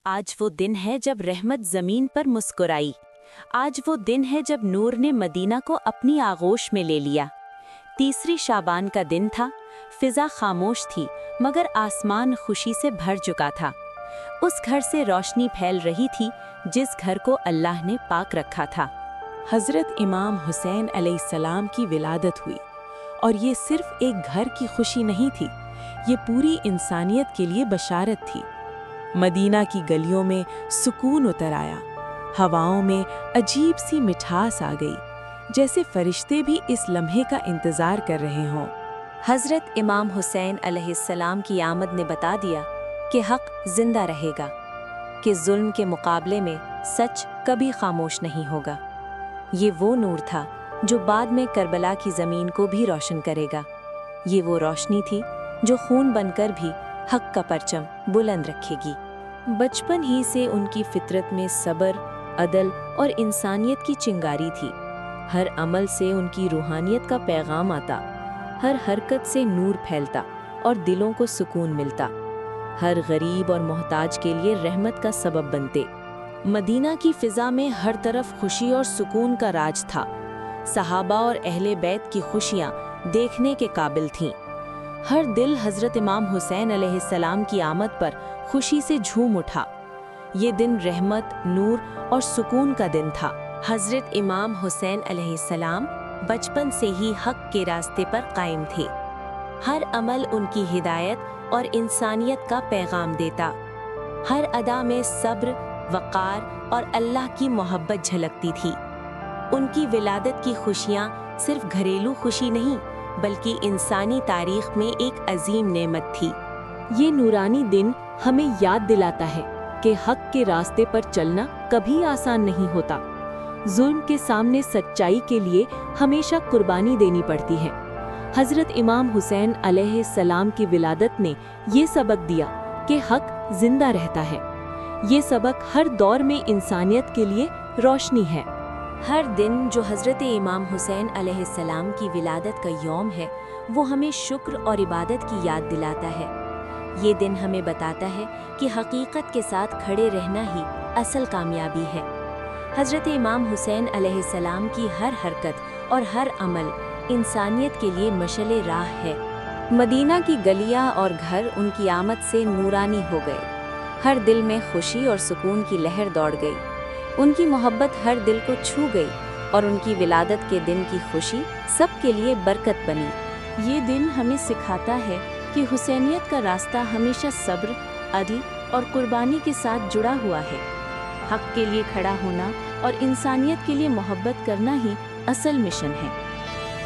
آج وہ دن ہے جب رحمت زمین پر مسکرائی۔ آج وہ دن ہے جب نور نے مدینہ کو اپنی آغوش میں لے لیا۔ تیسری شعبان کا دن تھا، فضا خاموش تھی مگر آسمان خوشی سے بھر چکا تھا۔ اس گھر سے روشنی پھیل رہی تھی جس گھر کو اللہ نے پاک رکھا تھا۔ حضرت امام حسین علیہ السلام کی ولادت ہوئی، اور یہ صرف ایک گھر کی خوشی نہیں تھی، یہ پوری انسانیت کے لیے بشارت تھی۔ مدینہ کی گلیوں میں سکون اتر آیا، ہواؤں میں عجیب سی مٹھاس آ گئی، جیسے فرشتے بھی اس لمحے کا انتظار کر رہے ہوں۔ حضرت امام حسین علیہ السلام کی آمد نے بتا دیا کہ حق زندہ رہے گا، کہ ظلم کے مقابلے میں سچ کبھی خاموش نہیں ہوگا۔ یہ وہ نور تھا جو بعد میں کربلا کی زمین کو بھی روشن کرے گا۔ یہ وہ روشنی تھی جو خون بن کر بھی حق کا پرچم بلند رکھے گی۔ بچپن ہی سے ان کی فطرت میں صبر، عدل اور انسانیت کی چنگاری تھی۔ ہر عمل سے ان کی روحانیت کا پیغام آتا، ہر حرکت سے نور پھیلتا اور دلوں کو سکون ملتا۔ ہر غریب اور محتاج کے لیے رحمت کا سبب بنتے۔ مدینہ کی فضا میں ہر طرف خوشی اور سکون کا راج تھا۔ صحابہ اور اہل بیت کی خوشیاں دیکھنے کے قابل تھیں۔ ہر دل حضرت امام حسین علیہ السلام کی آمد پر خوشی سے جھوم اٹھا۔ یہ دن رحمت، نور اور سکون کا دن تھا۔ حضرت امام حسین علیہ السلام بچپن سے ہی حق کے راستے پر قائم تھے۔ ہر عمل ان کی ہدایت اور انسانیت کا پیغام دیتا۔ ہر ادا میں صبر، وقار اور اللہ کی محبت جھلکتی تھی۔ ان کی ولادت کی خوشیاں صرف گھریلو خوشی نہیں بلکہ انسانی تاریخ میں ایک عظیم نعمت تھی۔ یہ نورانی دن ہمیں یاد دلاتا ہے کہ حق کے راستے پر چلنا کبھی آسان نہیں ہوتا۔ ظلم کے سامنے سچائی کے لیے ہمیشہ قربانی دینی پڑتی ہے۔ حضرت امام حسین علیہ السلام کی ولادت نے یہ سبق دیا کہ حق زندہ رہتا ہے۔ یہ سبق ہر دور میں انسانیت کے لیے روشنی ہے۔ ہر دن جو حضرت امام حسین علیہ السلام کی ولادت کا یوم ہے، وہ ہمیں شکر اور عبادت کی یاد دلاتا ہے۔ یہ دن ہمیں بتاتا ہے کہ حقیقت کے ساتھ کھڑے رہنا ہی اصل کامیابی ہے۔ حضرت امام حسین علیہ السلام کی ہر حرکت اور ہر عمل انسانیت کے لیے مشعل راہ ہے۔ مدینہ کی گلیاں اور گھر ان کی آمد سے نورانی ہو گئے۔ ہر دل میں خوشی اور سکون کی لہر دوڑ گئی۔ ان کی محبت ہر دل کو چھو گئی اور ان کی ولادت کے دن کی خوشی سب کے لیے برکت بنی۔ یہ دن ہمیں سکھاتا ہے کہ حسینیت کا راستہ ہمیشہ صبر، عدل اور قربانی کے ساتھ جڑا ہوا ہے۔ حق کے لیے کھڑا ہونا اور انسانیت کے لیے محبت کرنا ہی اصل مشن ہے۔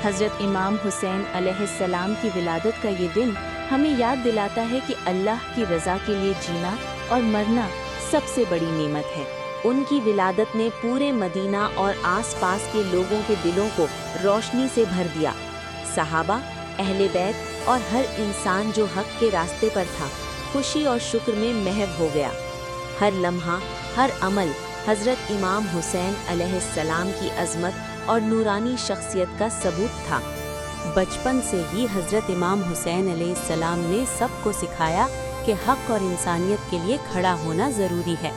حضرت امام حسین علیہ السلام کی ولادت کا یہ دن ہمیں یاد دلاتا ہے کہ اللہ کی رضا کے لیے جینا اور مرنا سب سے بڑی نعمت ہے۔ ان کی ولادت نے پورے مدینہ اور آس پاس کے لوگوں کے دلوں کو روشنی سے بھر دیا۔ صحابہ، اہل بیت اور ہر انسان جو حق کے راستے پر تھا، خوشی اور شکر میں محو ہو گیا۔ ہر لمحہ، ہر عمل حضرت امام حسین علیہ السلام کی عظمت اور نورانی شخصیت کا ثبوت تھا۔ بچپن سے ہی حضرت امام حسین علیہ السلام نے سب کو سکھایا کہ حق اور انسانیت کے لیے کھڑا ہونا ضروری ہے۔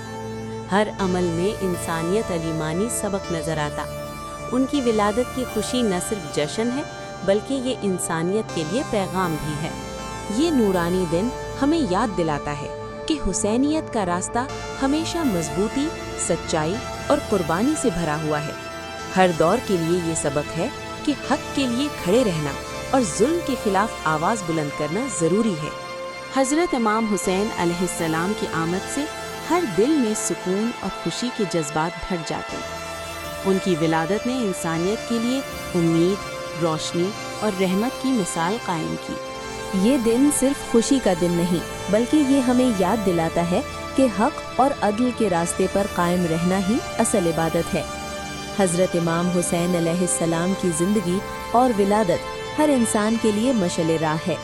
ہر عمل میں انسانیت علیمانی سبق نظر آتا۔ ان کی ولادت کی خوشی نہ صرف جشن ہے بلکہ یہ انسانیت کے لیے پیغام بھی ہے۔ یہ نورانی دن ہمیں یاد دلاتا ہے کہ حسینیت کا راستہ ہمیشہ مضبوطی، سچائی اور قربانی سے بھرا ہوا ہے۔ ہر دور کے لیے یہ سبق ہے کہ حق کے لیے کھڑے رہنا اور ظلم کے خلاف آواز بلند کرنا ضروری ہے۔ حضرت امام حسین علیہ السلام کی آمد سے ہر دل میں سکون اور خوشی کے جذبات بھر جاتے۔ ان کی ولادت نے انسانیت کے لیے امید، روشنی اور رحمت کی مثال قائم کی۔ یہ دن صرف خوشی کا دن نہیں بلکہ یہ ہمیں یاد دلاتا ہے کہ حق اور عدل کے راستے پر قائم رہنا ہی اصل عبادت ہے۔ حضرت امام حسین علیہ السلام کی زندگی اور ولادت ہر انسان کے لیے مشعل راہ ہے۔